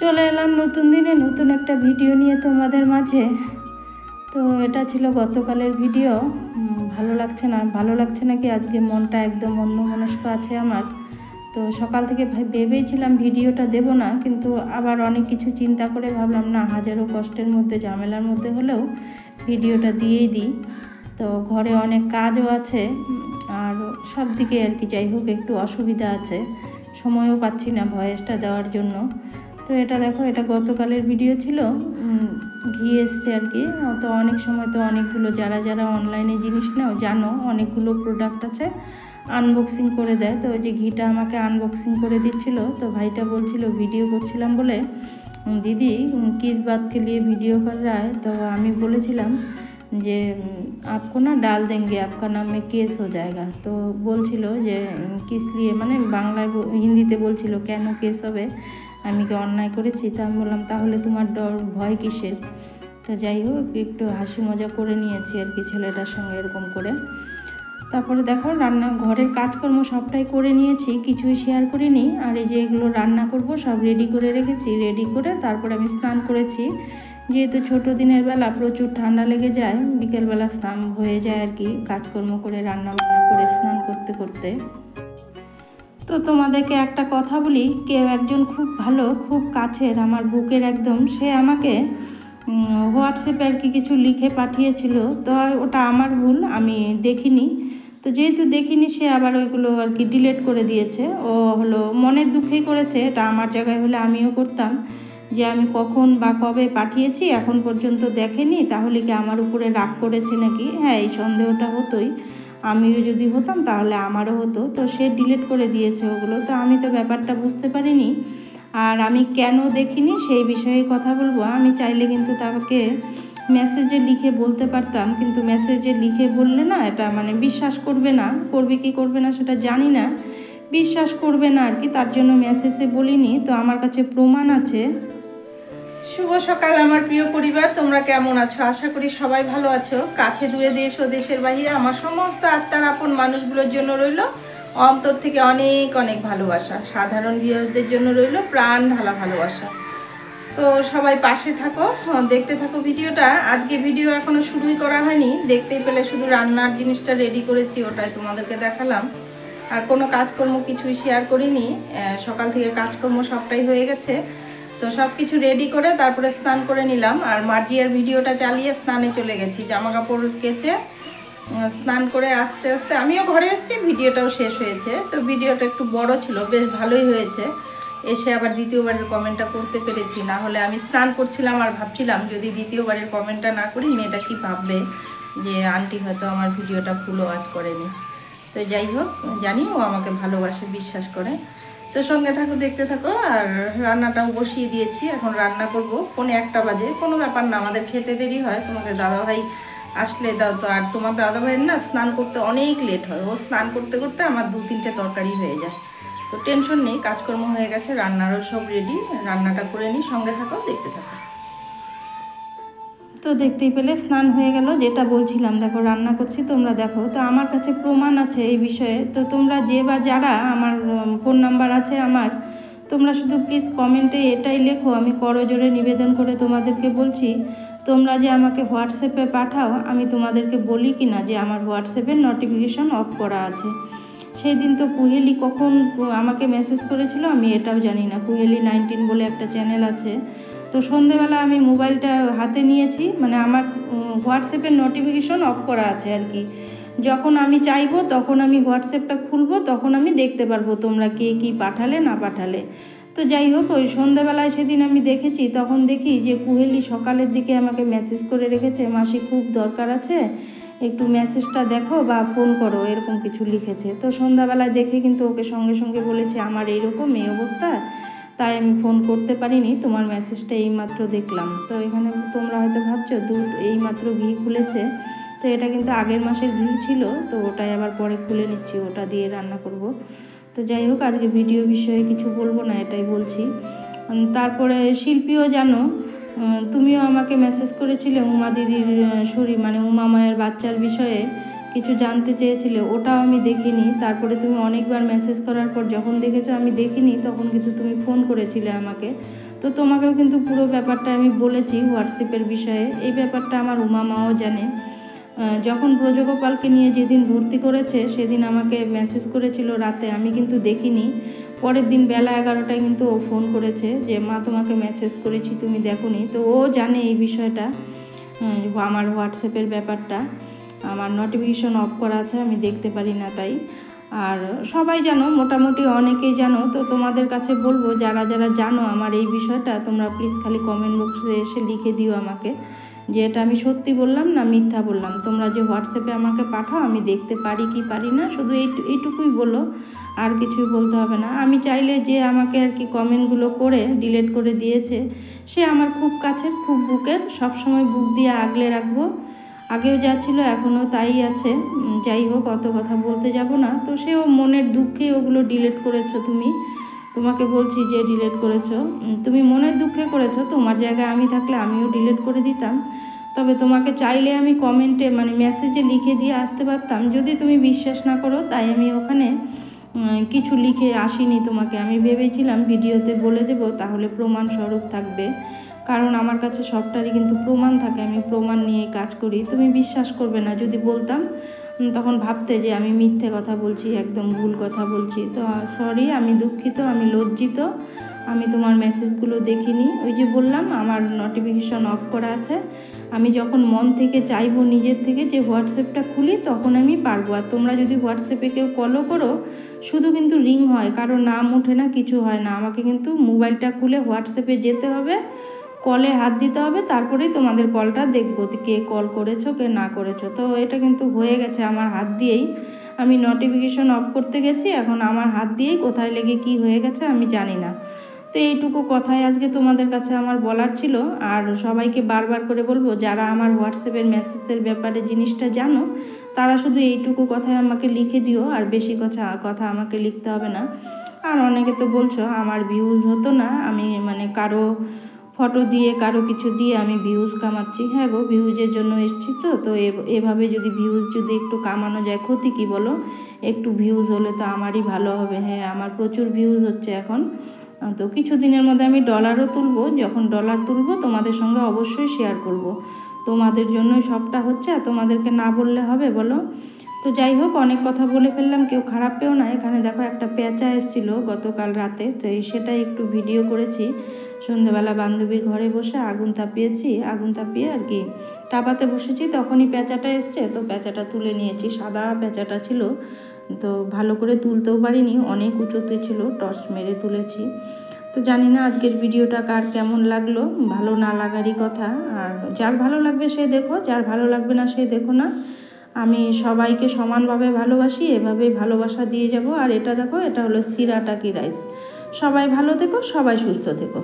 চলে এলাম নতুন দিনে নতুন একটা ভিডিও নিয়ে তোমাদের মাঝে। তো এটা ছিল গতকালের ভিডিও। ভালো লাগছে নাকি আজকে মনটা একদম অন্যমনস্ক আছে আমার। তো সকাল থেকে ভেবেছিলাম ভিডিওটা দেব না, কিন্তু আবার অনেক কিছু চিন্তা করে ভাবলাম না, হাজারো কষ্টের মধ্যে ঝামেলার মধ্যে হলেও ভিডিওটা দিয়েই দিই। তো ঘরে অনেক কাজও আছে আর সব দিকে আর কি, যাই হোক একটু অসুবিধা আছে, সময়ও পাচ্ছি না ভয়েসটা দেওয়ার জন্য। তো এটা দেখো, এটা গতকালের ভিডিও ছিল। ঘি এসছে আর কি। তো অনেক সময় তো অনেকগুলো যারা অনলাইনে জিনিস নাও জানো, অনেকগুলো প্রোডাক্ট আছে আনবক্সিং করে দেয়। তো ওই যে ঘিটা আমাকে আনবক্সিং করে দিচ্ছিল। তো ভাইটা বলছিল ভিডিও করছিলাম বলে, দিদি किस बात के लिए वीडियो कर रहा है। तो আমি বলেছিলাম যে आपको ना डाल देंगे, आपका नाम में केस हो जाएगा। তো বলছিল যে কিস লিয়ে, মানে বাংলায় হিন্দিতে বলছিল কেন কেস হবে, আমি কি অন্যায় করেছি। তো আমি বললাম তাহলে তোমার ভয় কিসের। তো যাই হোক একটু হাসি মজা করে নিয়েছি আর কি ছেলেটার সঙ্গে এরকম করে। তারপরে দেখো রান্না ঘরের কাজকর্ম সবটাই করে নিয়েছি, কিছুই শেয়ার করিনি। আর এই যে এগুলো রান্না করব সব রেডি করে রেখেছি। রেডি করে তারপরে আমি স্নান করেছি, যেহেতু ছোটো দিনের বেলা প্রচুর ঠান্ডা লেগে যায়, বিকেলবেলা স্নান হয়ে যায় আর কি, কাজকর্ম করে রান্না বান্না করে স্নান করতে করতে। তো তোমাদেরকে একটা কথা বলি, কেউ একজন খুব ভালো, খুব কাছের, আমার বুকের একদম, সে আমাকে হোয়াটসঅ্যাপে আর কি কিছু লিখে পাঠিয়েছিল। তো ওটা আমার ভুল, আমি দেখিনি। তো যেহেতু দেখিনি, সে আবার ওইগুলো আর কি ডিলিট করে দিয়েছে। ও হলো মনের দুঃখেই করেছে, এটা আমার জায়গায় হলে আমিও করতাম, যে আমি কখন বা কবে পাঠিয়েছি এখন পর্যন্ত দেখেনি, তাহলে কি আমার উপরে রাগ করেছে নাকি। হ্যাঁ, এই সন্দেহটা হতোই, আমিও যদি হতাম তাহলে আমারও হতো। তো সে ডিলিট করে দিয়েছে ওগুলো। তো আমি তো ব্যাপারটা বুঝতে পারিনি, আর আমি কেন দেখিনি সেই বিষয়ে কথা বলবো। আমি চাইলে কিন্তু তাকে মেসেজে লিখে বলতে পারতাম, কিন্তু মেসেজে লিখে বললে না, এটা মানে বিশ্বাস করবে না, করবে কি করবে না সেটা জানি না, বিশ্বাস করবে না আর কি, তার জন্য মেসেজে বলিনি। তো আমার কাছে প্রমাণ আছে। শুভ সকাল আমার প্রিয় পরিবার, তোমরা কেমন আছো? আশা করি সবাই ভালো আছো। কাছে দূরে দেশ ও দেশের বাহিরে আমার সমস্ত আত্মার আপন মানুষগুলোর জন্য রইল অন্তর থেকে অনেক অনেক ভালোবাসা। সাধারণ ভিউয়ারদের জন্য রইল প্রাণ ঢালা ভালোবাসা। তো সবাই পাশে থাকো, দেখতে থাকো ভিডিওটা। আজকে ভিডিও এখনো শুরুই করা হয়নি, দেখতেই পেলে শুধু রান্নার জিনিসটা রেডি করেছি, ওটাই তোমাদেরকে দেখালাম। আর কোনো কাজকর্ম কিছুই শেয়ার করিনি, সকাল থেকে কাজকর্ম সবটাই হয়ে গেছে। তো সব কিছু রেডি করে তারপরে স্নান করে নিলাম, আর মার্জিয়ার ভিডিওটা চালিয়ে স্নানে চলে গেছি। জামা কাপড় কেচে স্নান করে আস্তে আস্তে আমিও ঘরে এসেছি, ভিডিওটাও শেষ হয়েছে। তো ভিডিওটা একটু বড় ছিল, বেশ ভালোই হয়েছে। এসে আবার দ্বিতীয়বারের কমেন্টটা করতে পেরেছি, না হলে আমি স্নান করছিলাম আর ভাবছিলাম যদি দ্বিতীয়বারের কমেন্টটা না করি মেয়েটা কি ভাববে, যে আন্টি হয়তো আমার ভিডিওটা ফুল ওয়াচ করেনি। তো যাই হোক, জানি ও আমাকে ভালোবাসে, বিশ্বাস করে। তো সঙ্গে থাকো, দেখতে থাকো। আর রান্নাটাও বসিয়ে দিয়েছি, এখন রান্না করব। 1:45 বাজে, কোনো ব্যাপার না, আমাদের খেতে দেরি হয়। তোমাদের দাদাভাই আসলে দাও তো। আর তোমার দাদাভাইয়ের না স্নান করতে অনেক লেট হয়, ও স্নান করতে করতে আমার 2-3টে তরকারি হয়ে যায়। তো টেনশন নেই, কাজকর্ম হয়ে গেছে, রান্নারও সব রেডি, রান্নাটা করে নিই। সঙ্গে থাকো, দেখতে থাকো। তো দেখতেই পেলে স্নান হয়ে গেল, যেটা বলছিলাম দেখো রান্না করছি, তোমরা দেখো। তো আমার কাছে প্রমাণ আছে এই বিষয়ে। তো তোমরা যে বা যারা, আমার ফোন নাম্বার আছে আমার, তোমরা শুধু প্লিজ কমেন্টে এটাই লেখো, আমি করজোরে নিবেদন করে তোমাদেরকে বলছি, তোমরা যে আমাকে হোয়াটসঅ্যাপে পাঠাও, আমি তোমাদেরকে বলি কি না যে আমার হোয়াটসঅ্যাপের নোটিফিকেশন অফ করা আছে। সেই দিন তো কুহেলি কখন আমাকে মেসেজ করেছিল আমি এটাও জানি না। কুহেলি 19 বলে একটা চ্যানেল আছে। তো সন্ধেবেলা আমি মোবাইলটা হাতে নিয়েছি, মানে আমার হোয়াটসঅ্যাপের নোটিফিকেশন অফ করা আছে আর কি। যখন আমি চাইবো তখন আমি হোয়াটসঅ্যাপটা খুলবো, তখন আমি দেখতে পারবো তোমরা কে কী পাঠালে না পাঠালে। তো যাই হোক, ওই সন্ধ্যাবেলায় সেদিন আমি দেখেছি, তখন দেখি যে কুহেলি সকালের দিকে আমাকে মেসেজ করে রেখেছে, মাসি খুব দরকার আছে, একটু মেসেজটা দেখো বা ফোন করো, এরকম কিছু লিখেছে। তো সন্ধ্যাবেলায় দেখে কিন্তু ওকে সঙ্গে সঙ্গে বলেছে আমার এইরকম এই অবস্থা, তাই আমি ফোন করতে পারিনি, তোমার মেসেজটা এইমাত্র দেখলাম। তো এখানে তোমরা হয়তো ভাবছো দুধ এইমাত্র ঘি খুলেছে, তো এটা কিন্তু আগের মাসের ঘি ছিল, তো ওটাই আবার পরে খুলে নিচ্ছি, ওটা দিয়ে রান্না করব। তো যাই হোক, আজকে ভিডিও বিষয়ে কিছু বলবো না, এটাই বলছি। তারপরে শিল্পীও জানো, তুমিও আমাকে মেসেজ করেছিলে উমা দিদির শরীর, মানে উমা মায়ের বাচ্চার বিষয়ে কিছু জানতে চেয়েছিলে, ওটাও আমি দেখিনি। তারপরে তুমি অনেকবার মেসেজ করার পর যখন দেখেছো আমি দেখিনি, তখন কিন্তু তুমি ফোন করেছিলে আমাকে। তো তোমাকেও কিন্তু পুরো ব্যাপারটা আমি বলেছি হোয়াটসঅ্যাপের বিষয়ে। এই ব্যাপারটা আমার উমা মাও জানে। যখন ব্রজগোপালকে নিয়ে যেদিন ভর্তি করেছে সেদিন আমাকে মেসেজ করেছিল রাতে, আমি কিন্তু দেখিনি। পরের দিন বেলা 11টায় কিন্তু ও ফোন করেছে যে মা তোমাকে মেসেজ করেছি তুমি দেখোনি। তো ও জানে এই বিষয়টা, আমার হোয়াটসঅ্যাপের ব্যাপারটা। আমার নোটিফিকেশন অফ করা আছে, আমি দেখতে পারি না তাই। আর সবাই জানো, মোটামুটি অনেকেই জানো। তো তোমাদের কাছে বলবো, যারা যারা জানো আমার এই বিষয়টা, তোমরা প্লিজ খালি কমেন্ট বক্সে এসে লিখে দিও আমাকে যে এটা আমি সত্যি বললাম না মিথ্যা বললাম। তোমরা যে হোয়াটসঅ্যাপে আমাকে পাঠাও, আমি দেখতে পারি কি পারি না, শুধু এইটুকুই বলো, আর কিছুই বলতে হবে না। আমি চাইলে যে আমাকে আর কি কমেন্টগুলো করে ডিলিট করে দিয়েছে, সে আমার খুব কাছের, খুব বুকের, সবসময় বুক দিয়ে আগলে রাখবো। আগেও যা ছিল এখনও তাই আছে। যাই হোক, অত কথা বলতে যাব না। তো সেও মনের দুঃখে ওগুলো ডিলিট করেছো তুমি, তোমাকে বলছি যে ডিলিট করেছো, তুমি মনের দুঃখে করেছো। তোমার জায়গায় আমি থাকলে আমিও ডিলিট করে দিতাম। তবে তোমাকে চাইলে আমি কমেন্টে মানে মেসেজে লিখে দিয়ে আসতে পারতাম, যদি তুমি বিশ্বাস না করো তাই আমি ওখানে কিছু লিখে আসিনি তোমাকে। আমি ভেবেছিলাম ভিডিওতে বলে দেব, তাহলে প্রমাণস্বরূপ থাকবে, কারণ আমার কাছে সবটারই কিন্তু প্রমাণ থাকে, আমি প্রমাণ নিয়ে কাজ করি। তুমি বিশ্বাস করবে না যদি বলতাম, তখন ভাবতে যে আমি মিথ্যে কথা বলছি, একদম ভুল কথা বলছি। তো সরি, আমি দুঃখিত, আমি লজ্জিত, আমি তোমার মেসেজগুলো দেখিনি। ওই যে বললাম আমার নোটিফিকেশন অফ করা আছে। আমি যখন মন থেকে চাইবো নিজের থেকে যে হোয়াটসঅ্যাপটা খুলি, তখন আমি পারবো। আর তোমরা যদি হোয়াটসঅ্যাপে কেউ কলও করো, শুধু কিন্তু রিং হয়, কারো নাম ওঠে না, কিছু হয় না। আমাকে কিন্তু মোবাইলটা খুলে হোয়াটসঅ্যাপে যেতে হবে, কলে হাত দিতে হবে, তারপরেই তোমাদের কলটা দেখবো কে কল করেছো কে না করেছো। তো এটা কিন্তু হয়ে গেছে আমার হাত দিয়েই। আমি নোটিফিকেশন অফ করতে গেছি, এখন আমার হাত দিয়েই কোথায় লেগে কি হয়ে গেছে আমি জানি না। তো এইটুকু কথাই আজকে তোমাদের কাছে আমার বলার ছিল। আর সবাইকে বারবার করে বলবো, যারা আমার হোয়াটসঅ্যাপের মেসেজের ব্যাপারে জিনিসটা জানো, তারা শুধু এইটুকু কথাই আমাকে লিখে দিও, আর বেশি কথা আমাকে লিখতে হবে না। আর অনেকে তো বলছো আমার ভিউজ হতো না, আমি মানে কারো ফটো দিয়ে কারো কিছু দিয়ে আমি ভিউজ কামাচ্ছি। হ্যাঁ গো, ভিউজের জন্য এসছি। তো এভাবে যদি ভিউজ যদি একটু কামানো যায়, ক্ষতি কী বলো? একটু ভিউজ হলে তো আমারই ভালো হবে। হ্যাঁ, আমার প্রচুর ভিউজ হচ্ছে এখন। তো কিছু দিনের মধ্যে আমি ডলারও তুলবো। যখন ডলার তুলবো তোমাদের সঙ্গে অবশ্যই শেয়ার করব। তোমাদের জন্যই সবটা হচ্ছে, আর তোমাদেরকে না বললে হবে বলো? তো যাই হোক, অনেক কথা বলে ফেললাম, কেউ খারাপ পেও না। এখানে দেখো একটা পেঁচা এসেছিলো গতকাল রাতে, তো সেটাই একটু ভিডিও করেছি। সন্ধ্যেবেলা বান্ধবীর ঘরে বসে আগুন তাপিয়েছি, আগুন তাপিয়ে আর কি তাপাতে বসেছি, তখনই পেঁচাটা এসছে। তো পেঁচাটা তুলে নিয়েছি, সাদা পেঁচাটা ছিল, তো ভালো করে তুলতেও পারিনি, অনেক উঁচুতে ছিল, টর্চ মেরে তুলেছি। তো জানি না আজকের ভিডিওটা কার কেমন লাগলো, ভালো না লাগারই কথা। আর যার ভালো লাগবে সে দেখো, যার ভালো লাগবে না সে দেখো না। আমি সবাইকে সমানভাবে ভালোবাসি, এভাবেই ভালোবাসা দিয়ে যাব। আর এটা দেখো, এটা হলো সিরাটাকি রাইস। সবাই ভালো থেকো, সবাই সুস্থ থেকো।